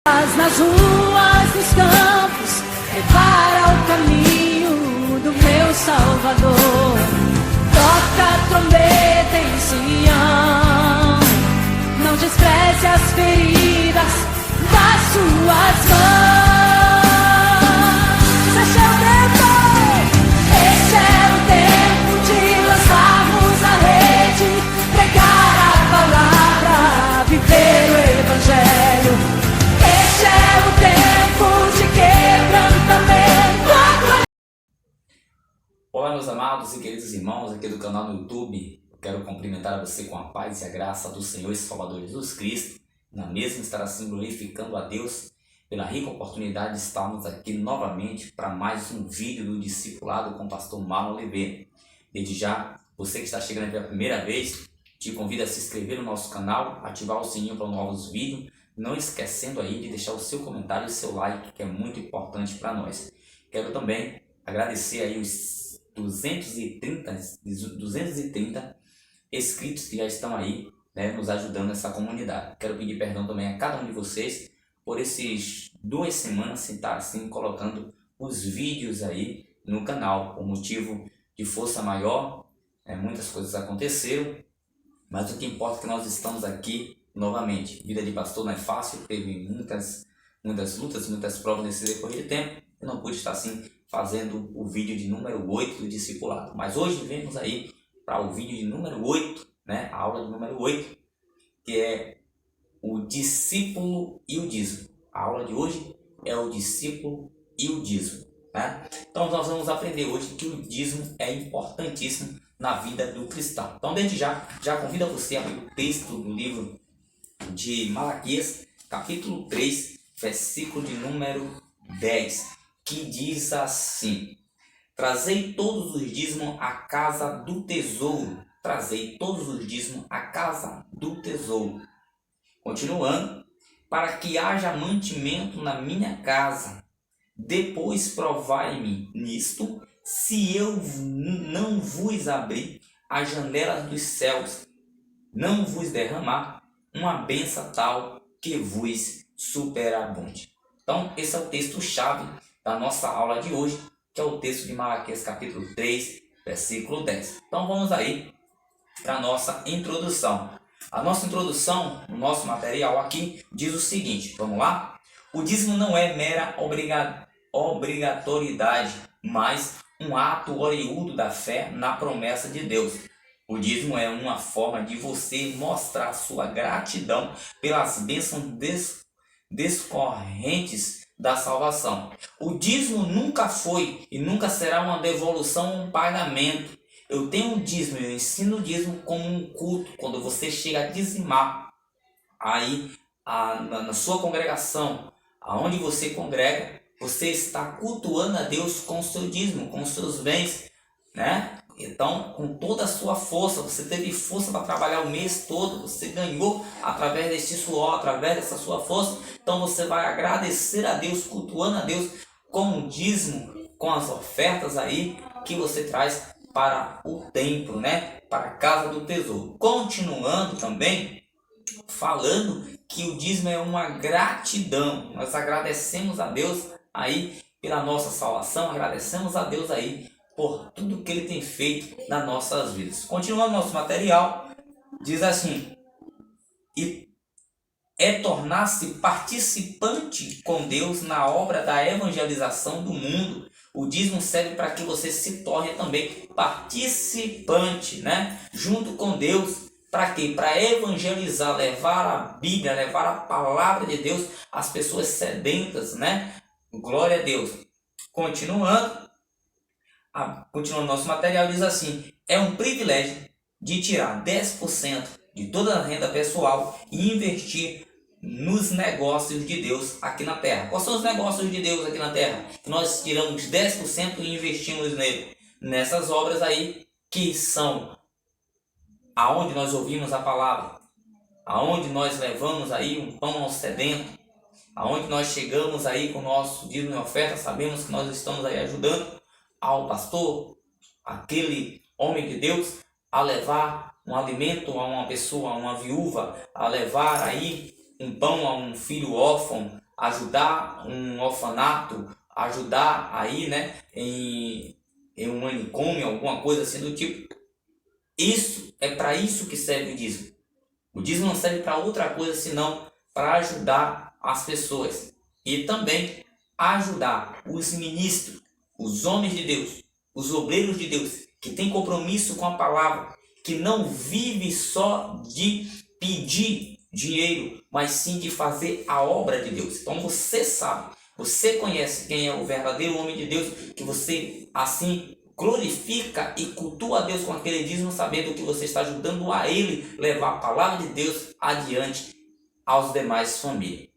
Nas ruas dos campos, prepara o caminho do meu Salvador. Toca a trombeta em Sião, não despreze as feridas das suas mãos. Esse é o tempo, esse é o tempo de lançarmos a rede, pregar a palavra, viver o Evangelho. Esse é o tempo de quebrantamento. Olá, meus amados e queridos irmãos aqui do canal no YouTube. Eu quero cumprimentar você com a paz e a graça do Senhor e Salvador Jesus Cristo. Na mesma estar assim glorificando a Deus pela rica oportunidade de estarmos aqui novamente para mais um vídeo do Discipulado com o pastor Marlon Oliveira. Desde já, você que está chegando pela primeira vez, te convido a se inscrever no nosso canal, ativar o sininho para novos vídeos, não esquecendo aí de deixar o seu comentário e o seu like, que é muito importante para nós. Quero também agradecer aí os 230 inscritos que já estão aí, né, nos ajudando nessa comunidade. Quero pedir perdão também a cada um de vocês por esses 2 semanas sem estar assim colocando os vídeos aí no canal, por motivo de força maior. Muitas coisas aconteceram, mas o que importa é que nós estamos aqui novamente. Vida de pastor não é fácil, teve muitas lutas, muitas provas nesse decorrer de tempo. Eu não pude estar assim fazendo o vídeo de número 8 do discipulado. Mas hoje vemos aí para o vídeo de número 8, né? A aula de número 8, que é o discípulo e o dízimo. A aula de hoje é o discípulo e o dízimo, né? Então nós vamos aprender hoje que o dízimo é importantíssimo na vida do cristão. Então desde já convido você a abrir o texto do livro de Malaquias, capítulo 3, versículo de número 10, que diz assim: trazei todos os dízimos à casa do tesouro. Trazei todos os dízimos à casa do tesouro. Continuando, para que haja mantimento na minha casa. Depois provai-me nisto, se eu não vos abrir as janelas dos céus, não vos derramar uma bênção tal que vos superabunde. Então, esse é o texto-chave da nossa aula de hoje, que é o texto de Malaquias capítulo 3, versículo 10. Então, vamos aí para a nossa introdução. A nossa introdução, no nosso material aqui, diz o seguinte, vamos lá? O dízimo não é mera obrigatoriedade, mas um ato oriundo da fé na promessa de Deus. O dízimo é uma forma de você mostrar sua gratidão pelas bênçãos descorrentes da salvação. O dízimo nunca foi e nunca será uma devolução ou um pagamento. Eu tenho um dízimo, eu ensino o dízimo como um culto. Quando você chega a dizimar aí na sua congregação, aonde você congrega, você está cultuando a Deus com o seu dízimo, com os seus bens, né? Então, com toda a sua força, você teve força para trabalhar o mês todo, você ganhou através desse suor, através dessa sua força. Então, você vai agradecer a Deus, cultuando a Deus com o dízimo, com as ofertas aí que você traz para o templo, né? Para a casa do tesouro. Continuando também, falando que o dízimo é uma gratidão. Nós agradecemos a Deus aí pela nossa salvação, agradecemos a Deus aí por tudo que Ele tem feito nas nossas vidas. Continuando nosso material, diz assim: e é tornar-se participante com Deus na obra da evangelização do mundo. O dízimo serve para que você se torne também participante, né? Junto com Deus. Para quê? Para evangelizar, levar a Bíblia, levar a palavra de Deus às pessoas sedentas, né? Glória a Deus. Continuando nosso material, diz assim: é um privilégio de tirar 10% de toda a renda pessoal e investir nos negócios de Deus aqui na terra. Quais são os negócios de Deus aqui na terra? Nós tiramos 10% e investimos nele, nessas obras aí que são aonde nós ouvimos a palavra, aonde nós levamos aí um pão ao sedento, aonde nós chegamos aí com o nosso dízimo e oferta, sabemos que nós estamos aí ajudando ao pastor, aquele homem de Deus, a levar um alimento a uma pessoa, a uma viúva, a levar aí um pão a um filho órfão, ajudar um orfanato, ajudar aí, né, em um manicômio, alguma coisa assim do tipo. Isso é para isso que serve o dízimo. O dízimo não serve para outra coisa senão para ajudar as pessoas e também ajudar os ministros, os homens de Deus, os obreiros de Deus, que têm compromisso com a palavra, que não vive só de pedir dinheiro, mas sim de fazer a obra de Deus. Então você sabe, você conhece quem é o verdadeiro homem de Deus, que você assim glorifica e cultua a Deus com aquele dízimo, sabendo que você está ajudando a Ele levar a palavra de Deus adiante aos demais famílias.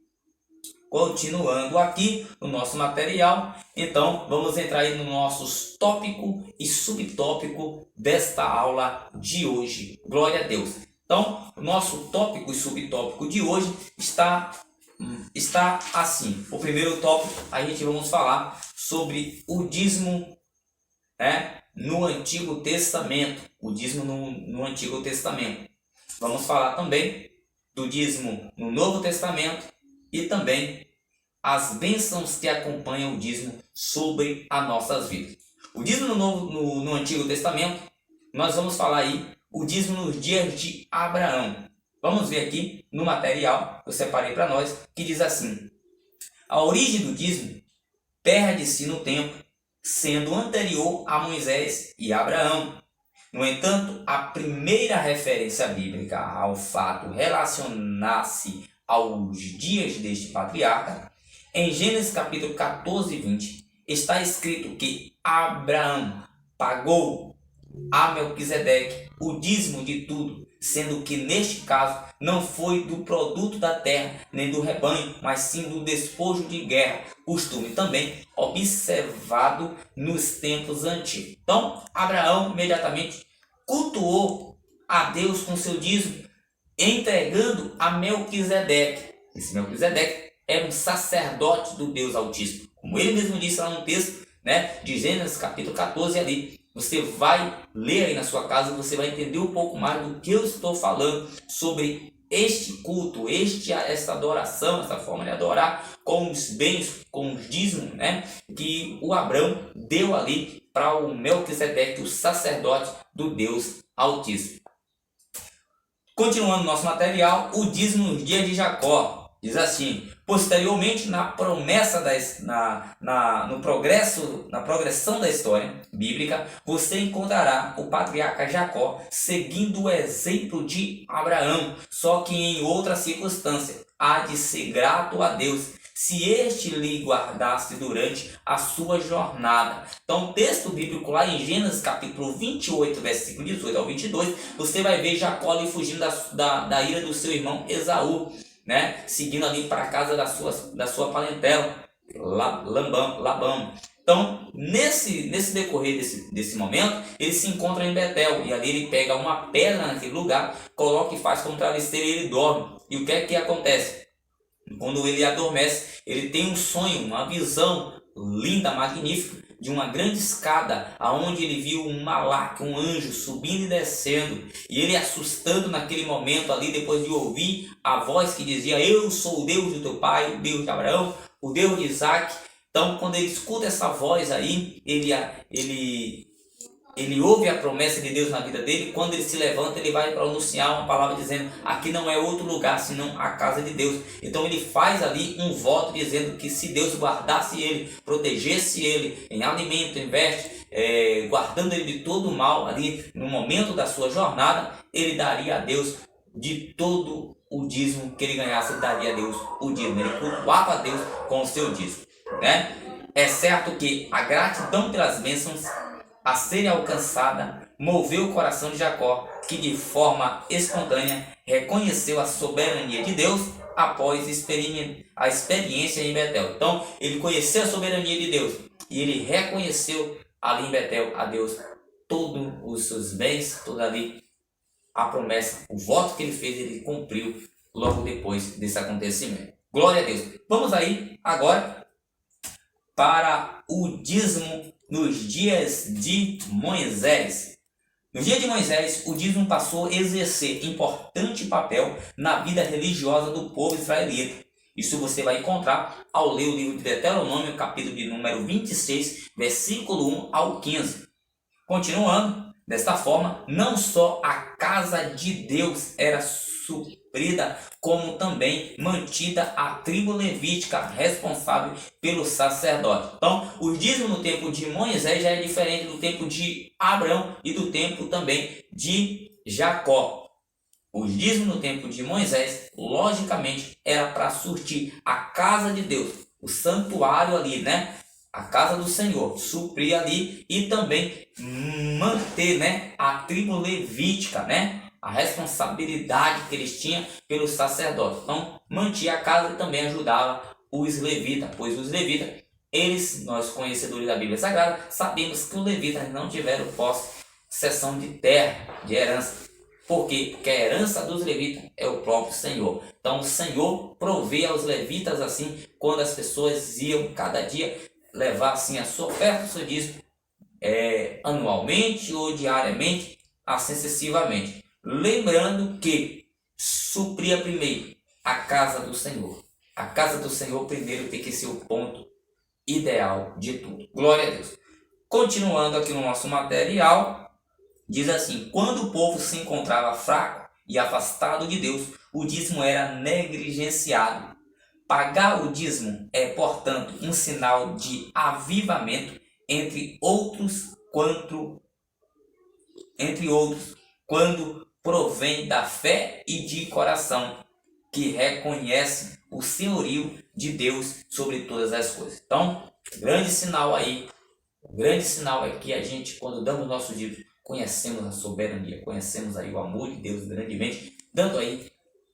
Continuando aqui no nosso material, então vamos entrar aí no nosso tópico e subtópico desta aula de hoje. Glória a Deus. Então, o nosso tópico e subtópico de hoje está assim. O primeiro tópico, a gente vamos falar sobre o dízimo, né, no Antigo Testamento. O dízimo no Antigo Testamento. Vamos falar também do dízimo no Novo Testamento e também as bênçãos que acompanham o dízimo sobre as nossas vidas. O dízimo no Antigo Testamento, nós vamos falar aí o dízimo nos dias de Abraão. Vamos ver aqui no material que eu separei para nós, que diz assim: a origem do dízimo perde-se no tempo, sendo anterior a Moisés e Abraão. No entanto, a primeira referência bíblica ao fato relacionar-se aos dias deste patriarca, em Gênesis capítulo 14, 20, está escrito que Abraão pagou a Melquisedeque o dízimo de tudo, sendo que neste caso não foi do produto da terra nem do rebanho, mas sim do despojo de guerra, costume também observado nos tempos antigos. Então, Abraão imediatamente cultuou a Deus com seu dízimo, entregando a Melquisedeque. Esse Melquisedeque era um sacerdote do Deus Altíssimo, como ele mesmo disse lá no texto, né, de Gênesis capítulo 14 ali. Você vai ler aí na sua casa e você vai entender um pouco mais do que eu estou falando sobre este culto, esta adoração, essa forma de adorar com os bens, com os dízimos, né, que o Abraão deu ali para o Melquisedeque, o sacerdote do Deus Altíssimo. Continuando nosso material, o dízimo nos dias de Jacó. Diz assim: posteriormente, na progressão da história bíblica, você encontrará o patriarca Jacó seguindo o exemplo de Abraão, só que em outra circunstância. Há de ser grato a Deus se este lhe guardasse durante a sua jornada. Então, o texto bíblico lá em Gênesis capítulo 28, versículo 18 ao 22, você vai ver Jacó ali fugindo da ira do seu irmão Esaú, né, seguindo ali para a casa da sua parentela, Labão. Então, nesse decorrer desse momento, ele se encontra em Betel, e ali ele pega uma pedra naquele lugar, coloca e faz como travesseiro e ele dorme. E o que é que acontece? Quando ele adormece, ele tem um sonho, uma visão linda, magnífica, de uma grande escada, aonde ele viu um malaque, um anjo subindo e descendo, e ele assustando naquele momento ali, depois de ouvir a voz que dizia: eu sou o Deus do teu pai, o Deus de Abraão, o Deus de Isaac. Então, quando ele escuta essa voz aí, ele ouve a promessa de Deus na vida dele. Quando ele se levanta, ele vai pronunciar uma palavra dizendo: aqui não é outro lugar senão a casa de Deus. Então ele faz ali um voto dizendo que se Deus guardasse ele, protegesse ele em alimento, em veste, guardando ele de todo o mal ali no momento da sua jornada, ele daria a Deus de todo o dízimo que ele ganhasse. Ele daria a Deus o dízimo. Ele cultuava a Deus com o seu dízimo, né? É certo que a gratidão pelas bênçãos a serem alcançada moveu o coração de Jacó, que de forma espontânea reconheceu a soberania de Deus após a experiência em Betel. Então, ele conheceu a soberania de Deus e ele reconheceu ali em Betel a Deus todos os seus bens, toda ali a promessa, o voto que ele fez, ele cumpriu logo depois desse acontecimento. Glória a Deus. Vamos aí agora para o dízimo nos dias de Moisés. No dia de Moisés, o dízimo passou a exercer importante papel na vida religiosa do povo israelita. Isso você vai encontrar ao ler o livro de Deuteronômio, capítulo de número 26, versículo 1 ao 15. Continuando, desta forma, não só a casa de Deus era suprida, como também mantida a tribo levítica responsável pelo sacerdote. Então, o dízimo no tempo de Moisés já é diferente do tempo de Abraão e do tempo também de Jacó. O dízimo no tempo de Moisés, logicamente, era para surtir a casa de Deus, o santuário ali, né? A casa do Senhor, suprir ali e também manter, né, a tribo levítica, né? A responsabilidade que eles tinham pelos sacerdotes. Então, mantinha a casa e também ajudava os levitas, pois os levitas, eles, nós conhecedores da Bíblia Sagrada, sabemos que os levitas não tiveram possessão de terra, de herança. Por quê? Porque a herança dos levitas é o próprio Senhor. Então o Senhor provê aos levitas assim, quando as pessoas iam cada dia levar assim a sua oferta, o seu dízimo, anualmente ou diariamente, assim sucessivamente. Lembrando que supria primeiro a casa do Senhor. A casa do Senhor primeiro tem que ser o ponto ideal de tudo. Glória a Deus. Continuando aqui no nosso material, diz assim: quando o povo se encontrava fraco e afastado de Deus, o dízimo era negligenciado. Pagar o dízimo é, portanto, um sinal de avivamento, entre outros, quando provém da fé e de coração, que reconhece o senhorio de Deus sobre todas as coisas. Então, grande sinal aí que a gente, quando damos nosso dízimo, conhecemos a soberania, conhecemos aí o amor de Deus grandemente, dando aí,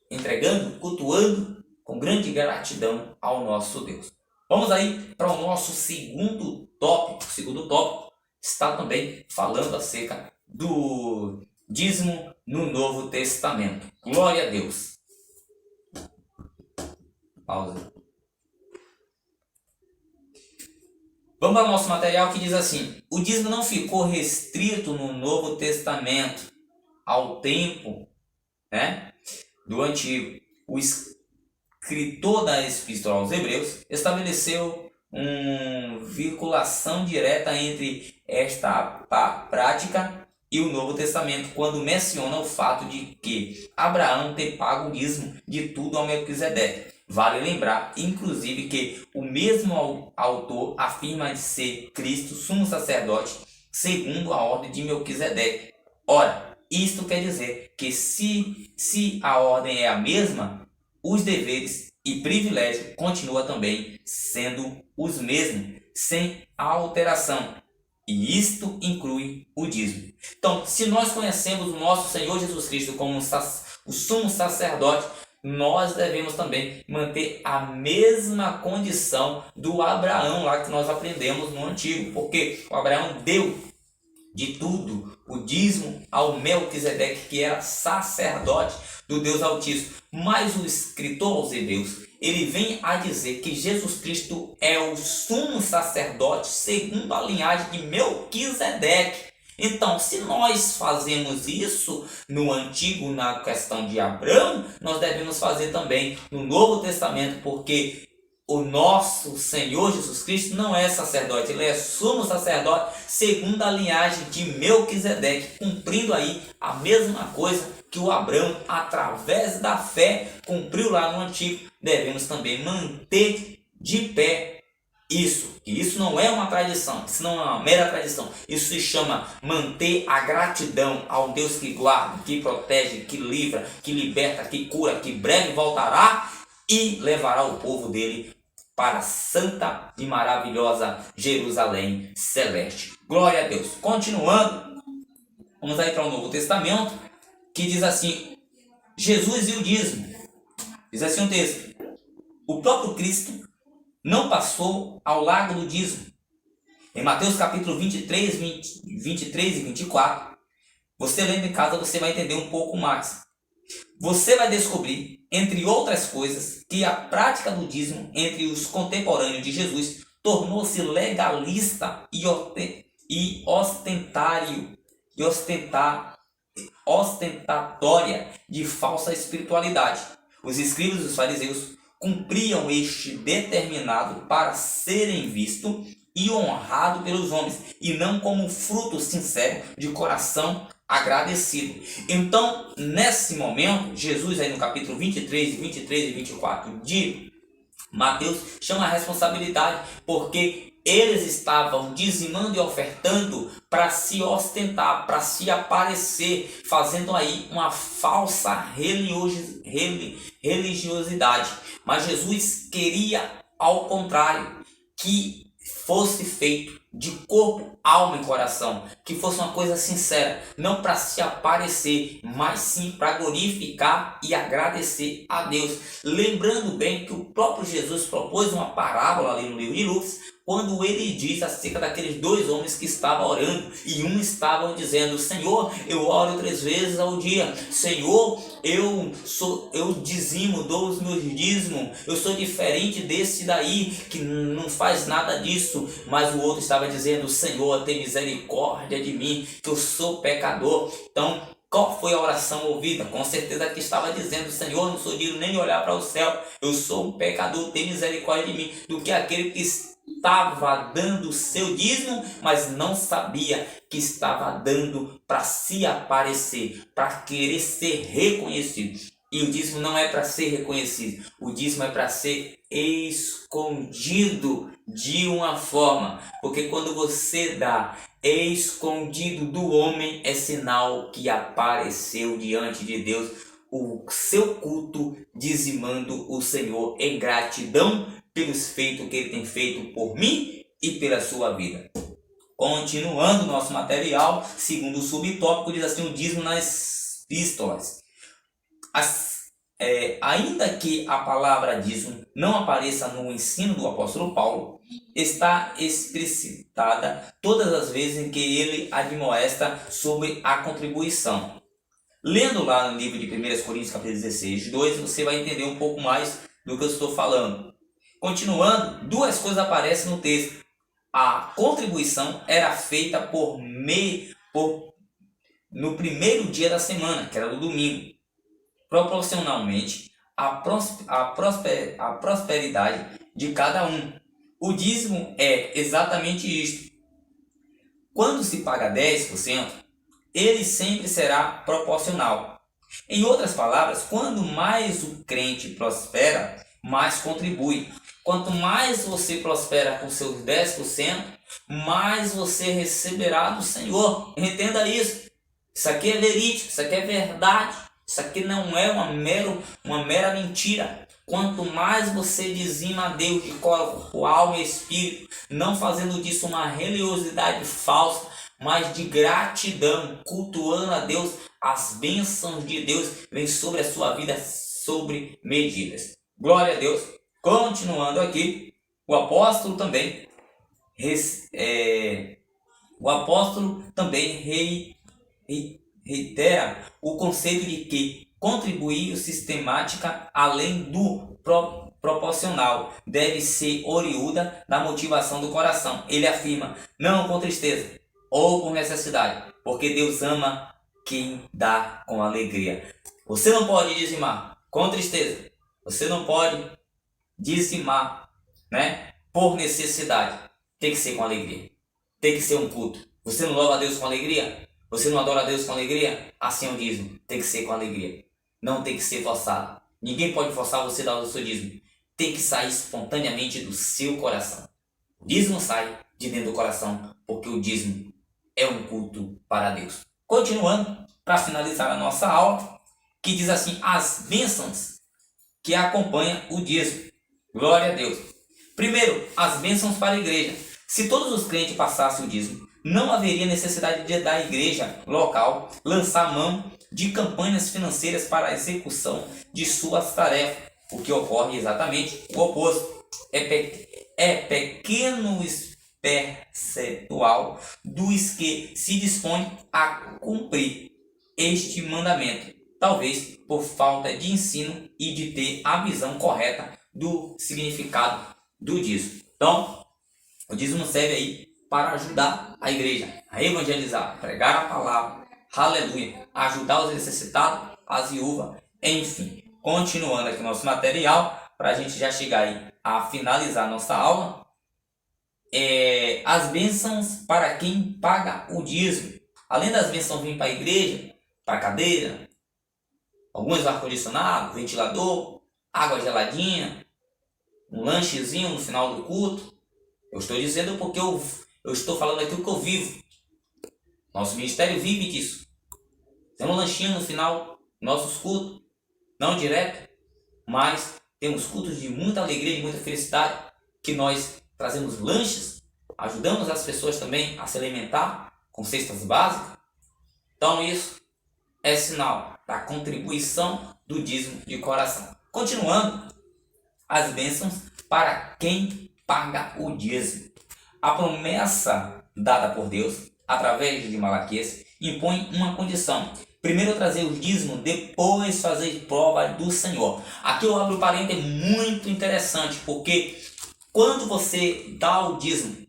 entregando, cultuando com grande gratidão ao nosso Deus. Vamos aí para o nosso segundo tópico. O segundo tópico está também falando acerca do dízimo no Novo Testamento. Glória a Deus. Pausa. Vamos ao nosso material que diz assim: o dízimo não ficou restrito no Novo Testamento ao tempo, né, do Antigo. O escritor da Epístola aos Hebreus estabeleceu uma vinculação direta entre esta prática e o Novo Testamento, quando menciona o fato de que Abraão ter pago o dízimo de tudo ao Melquisedeque. Vale lembrar, inclusive, que o mesmo autor afirma de ser Cristo sumo sacerdote segundo a ordem de Melquisedeque. Ora, isto quer dizer que se a ordem é a mesma, os deveres e privilégios continuam também sendo os mesmos, sem alteração. E isto inclui o dízimo. Então, se nós conhecemos o nosso Senhor Jesus Cristo como o sumo sacerdote, nós devemos também manter a mesma condição do Abraão lá que nós aprendemos no Antigo, porque o Abraão deu de tudo o dízimo ao Melquisedeque, que era sacerdote do Deus Altíssimo. Mas o escritor aos Hebreus, ele vem a dizer que Jesus Cristo é o sumo sacerdote segundo a linhagem de Melquisedeque. Então, se nós fazemos isso no Antigo, na questão de Abraão, nós devemos fazer também no Novo Testamento, porque o nosso Senhor Jesus Cristo não é sacerdote, ele é sumo sacerdote segundo a linhagem de Melquisedeque, cumprindo aí a mesma coisa que o Abraão, através da fé, cumpriu lá no Antigo. Devemos também manter de pé isso, que isso não é uma tradição, isso não é uma mera tradição, isso se chama manter a gratidão ao Deus que guarda, que protege, que livra, que liberta, que cura, que breve voltará e levará o povo dele para a santa e maravilhosa Jerusalém celeste. Glória a Deus. Continuando, vamos aí para o Novo Testamento, que diz assim: Jesus e o dízimo. Diz assim um texto: o próprio Cristo não passou ao largo do dízimo. Em Mateus capítulo 23 e 24, você lendo em casa, você vai entender um pouco mais. Você vai descobrir, entre outras coisas, que a prática do dízimo entre os contemporâneos de Jesus tornou-se legalista e ostentatória de falsa espiritualidade. Os escribas e os fariseus cumpriam este determinado para serem vistos e honrado pelos homens, e não como fruto sincero de coração agradecido. Então, nesse momento, Jesus aí no capítulo 23 e 24 de Mateus chama a responsabilidade, porque eles estavam dizimando e ofertando para se ostentar, para se aparecer, fazendo aí uma falsa religiosidade. Mas Jesus queria, ao contrário, que fosse feito de corpo, alma e coração, que fosse uma coisa sincera, não para se aparecer, mas sim para glorificar e agradecer a Deus. Lembrando bem que o próprio Jesus propôs uma parábola ali no livro de Lucas, quando ele diz acerca daqueles dois homens que estavam orando, e um estava dizendo: Senhor, eu oro 3 vezes ao dia, Senhor, eu dizimo, dou os meus dízimos, eu sou diferente desse daí que não faz nada disso. Mas o outro estava dizendo: Senhor, tem misericórdia de mim, que eu sou pecador. Então, qual foi a oração ouvida? Com certeza que estava dizendo: Senhor, não sou digno nem de olhar para o céu, eu sou um pecador, tem misericórdia de mim. Do que aquele que estava dando o seu dízimo, mas não sabia que estava dando para se aparecer, para querer ser reconhecido. E o dízimo não é para ser reconhecido, o dízimo é para ser escondido de uma forma, porque quando você dá escondido do homem, é sinal que apareceu diante de Deus o seu culto, dizimando o Senhor em gratidão pelos feitos que ele tem feito por mim e pela sua vida. Continuando nosso material, segundo o subtópico, diz assim: o dízimo nas epístolas. Ainda que a palavra dízimo não apareça no ensino do apóstolo Paulo, está explicitada todas as vezes em que ele admoesta sobre a contribuição. Lendo lá no livro de 1 Coríntios, capítulo 16, 2, você vai entender um pouco mais do que eu estou falando. Continuando, 2 coisas aparecem no texto. A contribuição era feita no primeiro dia da semana, que era no domingo, proporcionalmente à prosperidade de cada um. O dízimo é exatamente isto. Quando se paga 10%, ele sempre será proporcional. Em outras palavras, quando mais o crente prospera, mais contribui. Quanto mais você prospera com seus 10%, mais você receberá do Senhor. Entenda isso. Isso aqui é verídico, isso aqui é verdade. Isso aqui não é uma mera mentira. Quanto mais você dizima a Deus de corpo, alma e espírito, não fazendo disso uma religiosidade falsa, mas de gratidão, cultuando a Deus, as bênçãos de Deus vêm sobre a sua vida sobre medidas. Glória a Deus. Continuando aqui, o apóstolo também reitera o conceito de que contribuir sistemática além do proporcional deve ser oriunda da motivação do coração. Ele afirma: não com tristeza ou com necessidade, porque Deus ama quem dá com alegria. Você não pode dizimar com tristeza, você não pode dizimar, por necessidade. Tem que ser com alegria, tem que ser um culto. Você não louva a Deus com alegria? Você não adora a Deus com alegria? Assim é o dízimo, tem que ser com alegria, não tem que ser forçado. Ninguém pode forçar você a dar o seu dízimo, tem que sair espontaneamente do seu coração. O dízimo sai de dentro do coração, porque o dízimo é um culto para Deus. Continuando, para finalizar a nossa aula, que diz assim: as bênçãos que acompanham o dízimo. Glória a Deus. Primeiro, as bênçãos para a igreja. Se todos os crentes passassem o dízimo, não haveria necessidade da igreja local lançar mão de campanhas financeiras para a execução de suas tarefas. O que ocorre exatamente o oposto. É pequeno percentual dos que se dispõem a cumprir este mandamento, talvez por falta de ensino e de ter a visão correta do significado do dízimo. Então, o dízimo serve aí para ajudar a igreja a evangelizar, pregar a palavra, aleluia, ajudar os necessitados, as viúvas, enfim. Continuando aqui nosso material, para a gente já chegar aí a finalizar nossa aula, as bênçãos para quem paga o dízimo. Além das bênçãos vir para a igreja, para a cadeira, alguns ar-condicionado, ventilador, água geladinha, um lanchezinho no final do culto. Eu estou dizendo porque eu estou falando aquilo que eu vivo. Nosso ministério vive disso. Tem um lanchinho no final, nossos cultos, não direto, mas temos cultos de muita alegria, de muita felicidade, que nós trazemos lanches, ajudamos as pessoas também a se alimentar com cestas básicas. Então isso é sinal da contribuição do dízimo de coração. Continuando, as bênçãos para quem paga o dízimo. A promessa dada por Deus, através de Malaquias, impõe uma condição. Primeiro trazer o dízimo, depois fazer prova do Senhor. Aqui eu abro o parênteses muito interessante, porque quando você dá o dízimo,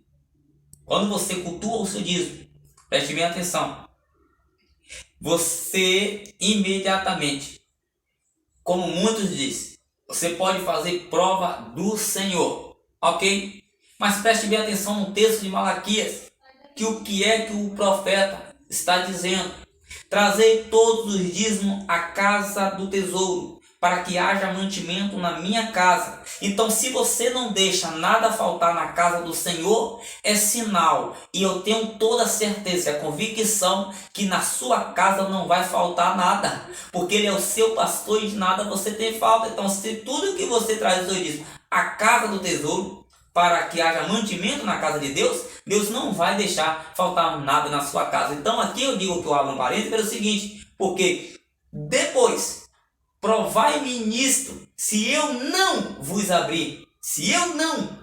quando você cultua o seu dízimo, preste bem atenção, você imediatamente, como muitos dizem, você pode fazer prova do Senhor, ok? Mas preste bem atenção no texto de Malaquias, que o que é que o profeta está dizendo? Trazer todos os dízimos à casa do tesouro, para que haja mantimento na minha casa. Então, se você não deixa nada faltar na casa do Senhor, é sinal, e eu tenho toda a certeza, a convicção, que na sua casa não vai faltar nada, porque Ele é o seu pastor e de nada você tem falta. Então, se tudo que você traz do dízimo à casa do tesouro, para que haja mantimento na casa de Deus, Deus não vai deixar faltar nada na sua casa. Então, aqui eu digo que eu abro um parênteses pelo seguinte, porque depois provai-me nisto, se eu não vos abrir, se eu não,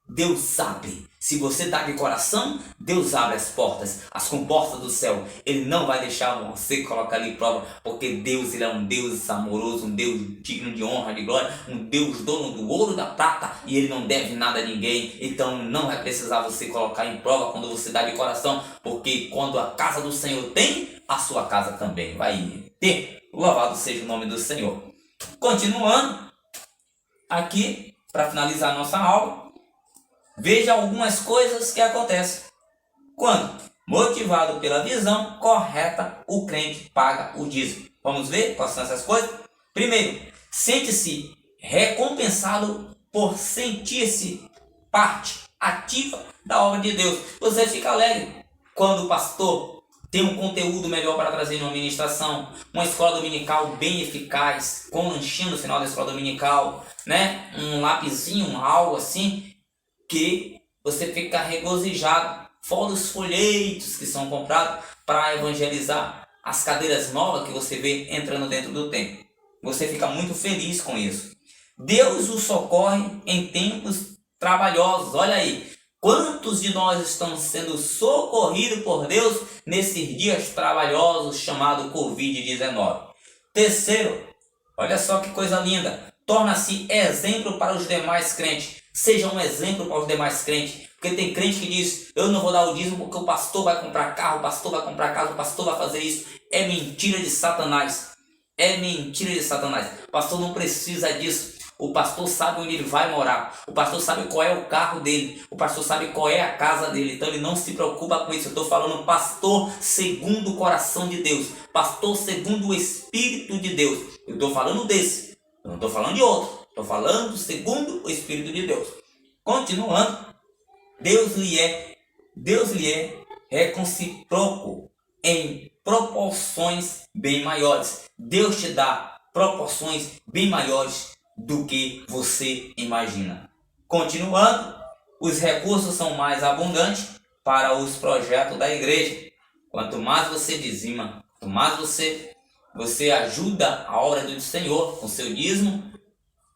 Deus abre. Se você dá de coração, Deus abre as portas, as comportas do céu. Ele não vai deixar você colocar ali prova, porque Deus, Ele é um Deus amoroso, um Deus digno de honra, de glória, um Deus dono do ouro e da prata, e Ele não deve nada a ninguém. Então não vai precisar você colocar em prova quando você dá de coração, porque quando a casa do Senhor tem, a sua casa também vai ter. Louvado seja o nome do Senhor. Continuando, aqui, para finalizar a nossa aula, veja algumas coisas que acontecem quando, motivado pela visão correta, o crente paga o dízimo. Vamos ver quais são essas coisas? Primeiro, sente-se recompensado por sentir-se parte ativa da obra de Deus. Você fica alegre quando o pastor tem um conteúdo melhor para trazer numa ministração, uma escola dominical bem eficaz, com um lanchinho no final da escola dominical, né? Um lapisinho, algo assim, que você fica regozijado, fora os folhetos que são comprados para evangelizar, as cadeiras novas que você vê entrando dentro do templo. Você fica muito feliz com isso. Deus o socorre em tempos trabalhosos. Olha aí, quantos de nós estão sendo socorridos por Deus nesses dias trabalhosos chamado Covid-19. Terceiro, olha só que coisa linda, torna-se exemplo para os demais crentes. Seja um exemplo para os demais crentes. Porque tem crente que diz, eu não vou dar o dízimo porque o pastor vai comprar carro, o pastor vai comprar casa, o pastor vai fazer isso. É mentira de Satanás. É mentira de Satanás. O pastor não precisa disso. O pastor sabe onde ele vai morar. O pastor sabe qual é o carro dele. O pastor sabe qual é a casa dele. Então ele não se preocupa com isso. Eu estou falando pastor segundo o coração de Deus. Pastor segundo o Espírito de Deus. Eu estou falando desse. Eu não estou falando de outro. Estou falando segundo o Espírito de Deus. Continuando. Deus lhe é recíproco em proporções bem maiores. Deus te dá proporções bem maiores do que você imagina. Continuando, os recursos são mais abundantes para os projetos da igreja. Quanto mais você dizima, quanto mais você ajuda a obra do Senhor com seu dízimo,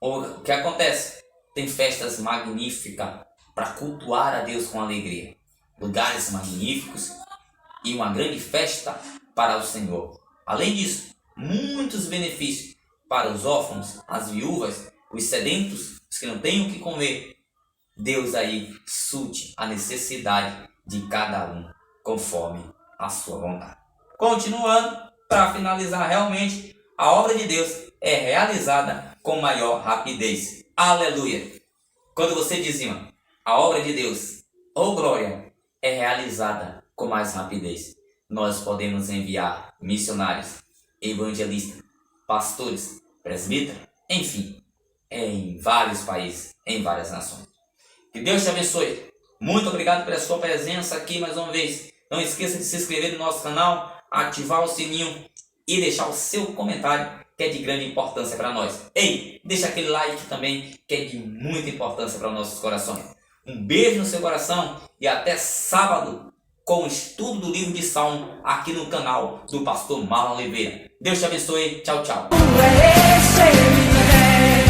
o que acontece? Tem festas magníficas para cultuar a Deus com alegria. Lugares magníficos e uma grande festa para o Senhor. Além disso, muitos benefícios para os órfãos, as viúvas, os sedentos, os que não têm o que comer. Deus aí sulte a necessidade de cada um, conforme a sua vontade. Continuando, para finalizar realmente, a obra de Deus é realizada com maior rapidez. Aleluia. Quando você dizima, a obra de Deus, ou glória, é realizada com mais rapidez. Nós podemos enviar missionários, evangelistas, pastores, presbíteros, enfim, em vários países, em várias nações. Que Deus te abençoe. Muito obrigado pela sua presença aqui mais uma vez. Não esqueça de se inscrever no nosso canal, ativar o sininho e deixar o seu comentário, que é de grande importância para nós. Ei, deixa aquele like também, que é de muita importância para nossos corações. Um beijo no seu coração e até sábado com o estudo do livro de Salmo aqui no canal do pastor Marlon Oliveira. Deus te abençoe. Tchau, tchau. É esse,